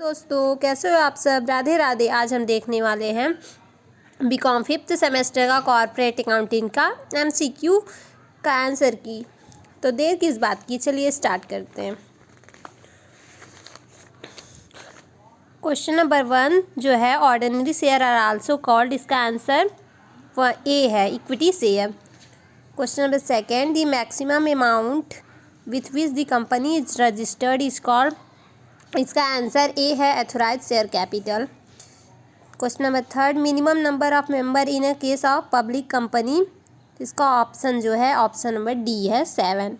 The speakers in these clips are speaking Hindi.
दोस्तों, कैसे हो आप सब। राधे राधे। आज हम देखने वाले हैं बीकॉम 5th सेमेस्टर का कॉर्पोरेट अकाउंटिंग का एमसीक्यू का आंसर की। तो देर किस बात की, चलिए स्टार्ट करते हैं। क्वेश्चन नंबर 1 जो है ordinary share are also called, इसका आंसर ए है, equity share. Question number 2 the maximum amount with which the company is registered is called, इसका आंसर ए है, authorise share capital. Question number 3 minimum number of member in a case of public company, इसका ऑप्शन जो है ऑप्शन नंबर डी है, 7।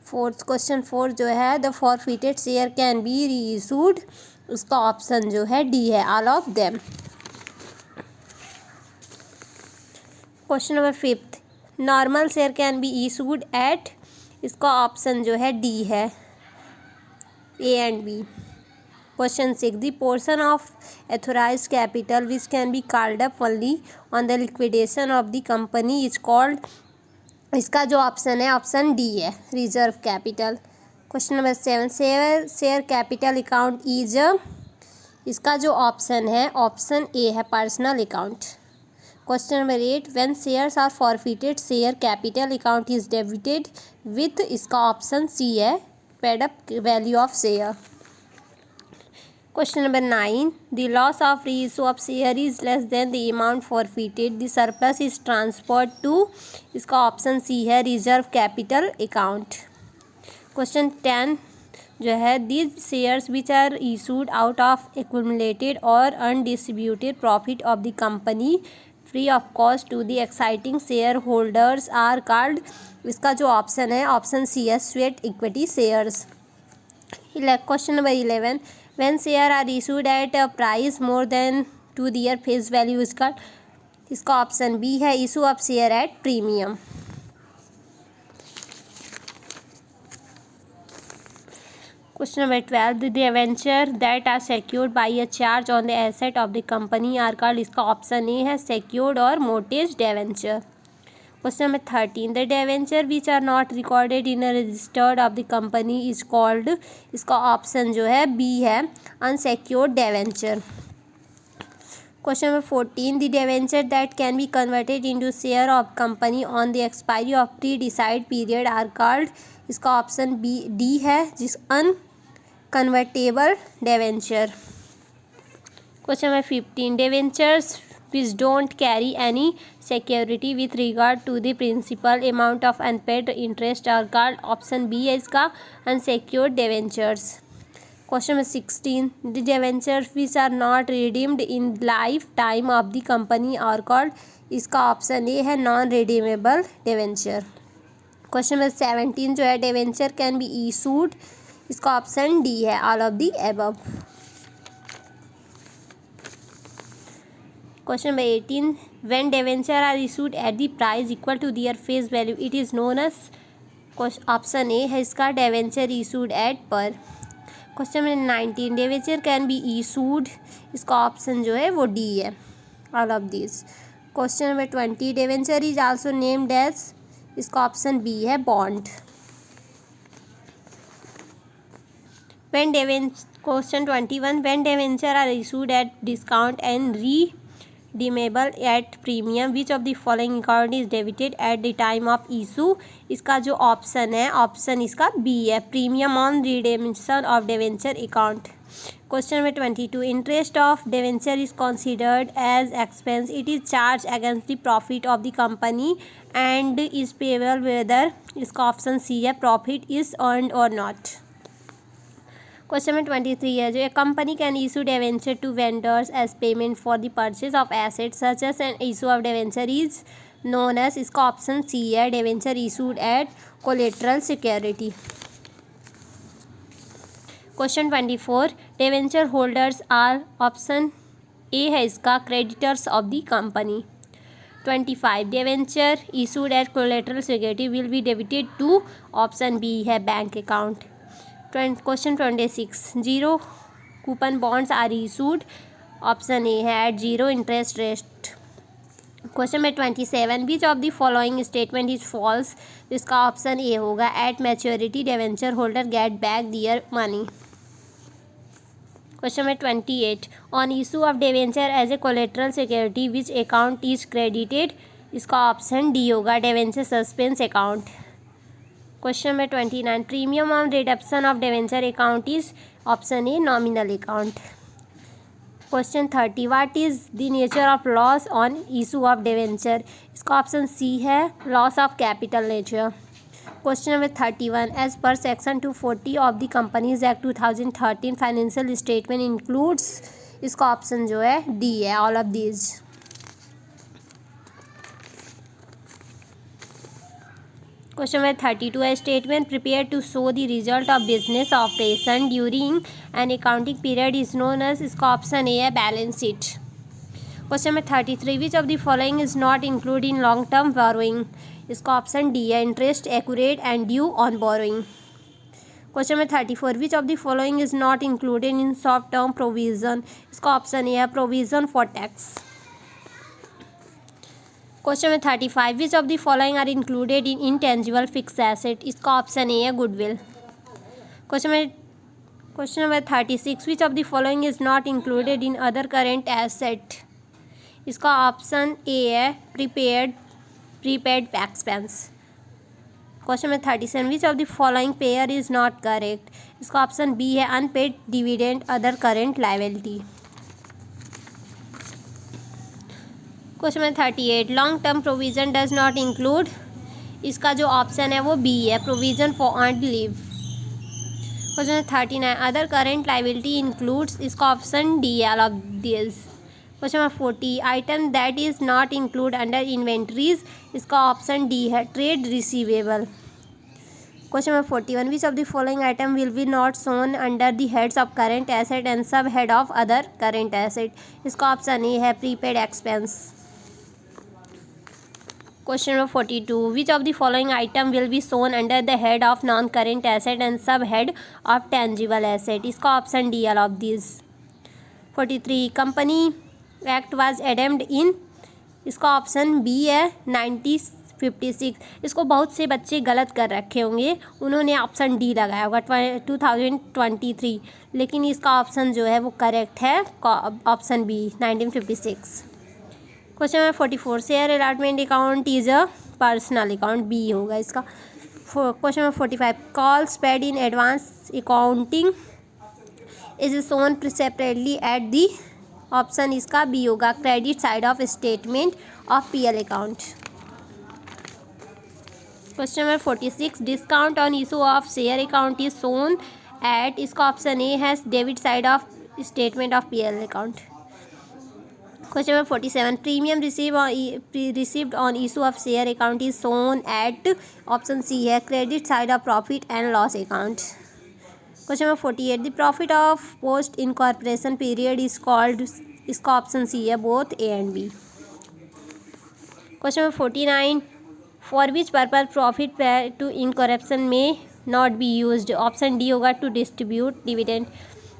क्वेश्चन 4 जो है the forfeited share can be re issued, उसका ऑप्शन जो है डी है, all of them. Question number 5 normal share can be issued at, इसका ऑप्शन जो है डी है, A and B. Question 6 the portion of authorized capital which can be called up only on the liquidation of the company is called, इसका जो ऑप्शन है ऑप्शन डी है, reserve capital. Question number 7 share capital account is, इसका जो ऑप्शन है ऑप्शन ए है, personal account. Question number 8 when shares are forfeited share capital account is debited with, इसका ऑप्शन सी है, paid up value of share. Question number 9 the loss of reissue of share is less than the amount forfeited, the surplus is transferred to, इसका ऑप्शन सी है, रिजर्व कैपिटल अकाउंट। क्वेश्चन 10 जो है these shares which are issued out of accumulated or undistributed profit of the company free of cost to the exciting shareholders are called, इसका जो ऑप्शन है ऑप्शन सी है, sweat equity shares. Question number 11 when share are issued at a price more than to their face value, इसका ऑप्शन बी है, issue of share at premium. Question number 12 the debenture that are secured by a charge on the asset of the company are called, इसका ऑप्शन ए है, secured और mortgage debenture। Question number 13 the debenture which are not recorded in registered of the company is called, इसका ऑप्शन जो है बी है, unsecured debenture. Question number 14 the debenture that can be converted into share of company on the expiry of pre decide period are called, इसका ऑप्शन बी डी है, जिस unconvertible debenture. Question number 15 debentures which don't carry any security with regard to the principal amount of unpaid interest are called, option B है इसका, unsecured debentures। Question number 16 the debentures which are not redeemed in lifetime of the company are called, इसका ऑप्शन ए है, non redeemable debenture। Question number 17 जो है debenture can be issued, इसका ऑप्शन डी है, all of the above। Question number 18 when debenture are issued at the price equal to their face value it is known as, option A है इसका, debenture issued at पर। Question number 19 debenture can be issued, इसका ऑप्शन जो है वो डी है, all of these। Question number 20 debenture is also named as, इसका ऑप्शन बी है, bond. Question 21 when debenture are issued at discount and redeemable at premium which of the following account is debited at the time of issue, इसका जो ऑप्शन है ऑप्शन इसका बी है, premium on redemption of debenture account. Question number 22 interest of debenture is considered as expense, it is charge against the profit of the company and is payable whether, इसका ऑप्शन सी है, profit is earned or not. Question number 23 है जो a company can issue debenture to vendors as payment for the purchase of assets such as an issue of debenture is known as, इसका ऑप्शन सी है, debenture issued at collateral security. Question 24 debenture holders are, option A है इसका, creditors of the company. 25 debenture issued at collateral security will be debited to, option B है, bank account. Question 26 zero coupon bonds are issued, option A है, at zero interest rate. Question number 27 which of the following statement is false, इसका ऑप्शन ए होगा, at maturity debenture holder get back their money. Question number 28 on issue of debenture as a collateral security which account is credited, इसका ऑप्शन डी होगा debenture suspense account. Question number 29 premium on redemption of debenture account is option A nominal account. Question 30 what is the nature of loss on issue of debenture, इसका ऑप्शन सी है loss of capital nature. Question number 31 as per section 240 of the companies act 2013 financial statement includes, इसका ऑप्शन जो है डी है all of these. Question number 32 है statement prepare to show the result of business operation during an accounting period is known as, इसका ऑप्शन ए है balance sheet. Question number 33 which of the following is not include in long term borrowing, इसका ऑप्शन डी है interest accurate and due on borrowing. Question number 34 which of the following is not included in short term provision, इसका ऑप्शन ए है provision for tax. Question number 35 which of the following are included in intangible fix asset, इसका ऑप्शन ए है goodwill. Question number 36 which of the following is not included in other current asset, इसका ऑप्शन ए है prepaid expense. Question number 37 which of the following pair is not correct, इसका ऑप्शन बी है unpaid dividend other current liability. Question number 38 long term provision does not include, इसका जो ऑप्शन है वो बी है provision for earned leave. Question number 39 other current liability includes, इसका ऑप्शन डी है all of this. Question number 40 item that is not include under inventories, इसका ऑप्शन डी है trade receivable. Question number 41 which of the following item will be not shown under the heads of current asset and सब head of other current asset, इसका ऑप्शन ए है prepaid expense. Question number 42 which of the following item will be shown under the head of non-current asset and sub-head of tangible asset, इसका option D all of these। 43 company act was amended in, इसका ऑप्शन बी है 1956। इसको बहुत से बच्चे गलत कर रखे होंगे, उन्होंने ऑप्शन डी लगाया होगा 2023, लेकिन इसका ऑप्शन जो है वो करेक्ट है option B 1956। Question number 44 share allotment account is a personal account, B होगा इसका। Question number 45 calls paid in advance accounting is shown separately at the, option इसका बी होगा credit side of statement of PL account. Question number 46 discount on issue of share account is shown at, इसका ऑप्शन ए है debit side of statement of PL account. Question number 47 premium received on issue of share account is shown at, option C है credit side of profit and loss account. Question number 48 the profit of post incorporation period is called, इसका ऑप्शन सी है both A and B. Question number 49 for which purpose profit paid to incorporation may not be used, option D होगा टू डिस्ट्रीब्यूट डिविडेंड।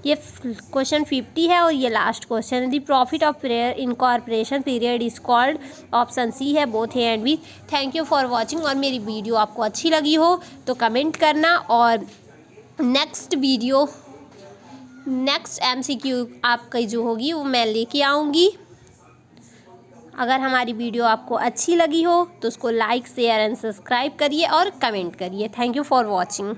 ये क्वेश्चन 50 है और ये लास्ट क्वेश्चन है the profit of incorporation period is called, option C है both A and B. Thank you for watching, और मेरी वीडियो आपको अच्छी लगी हो तो कमेंट करना, और नेक्स्ट वीडियो नेक्स्ट MCQ आपकी जो होगी वो मैं लेके आऊँगी। अगर हमारी वीडियो आपको अच्छी लगी हो तो उसको लाइक शेयर एंड सब्सक्राइब करिए और कमेंट करिए। Thank you for watching.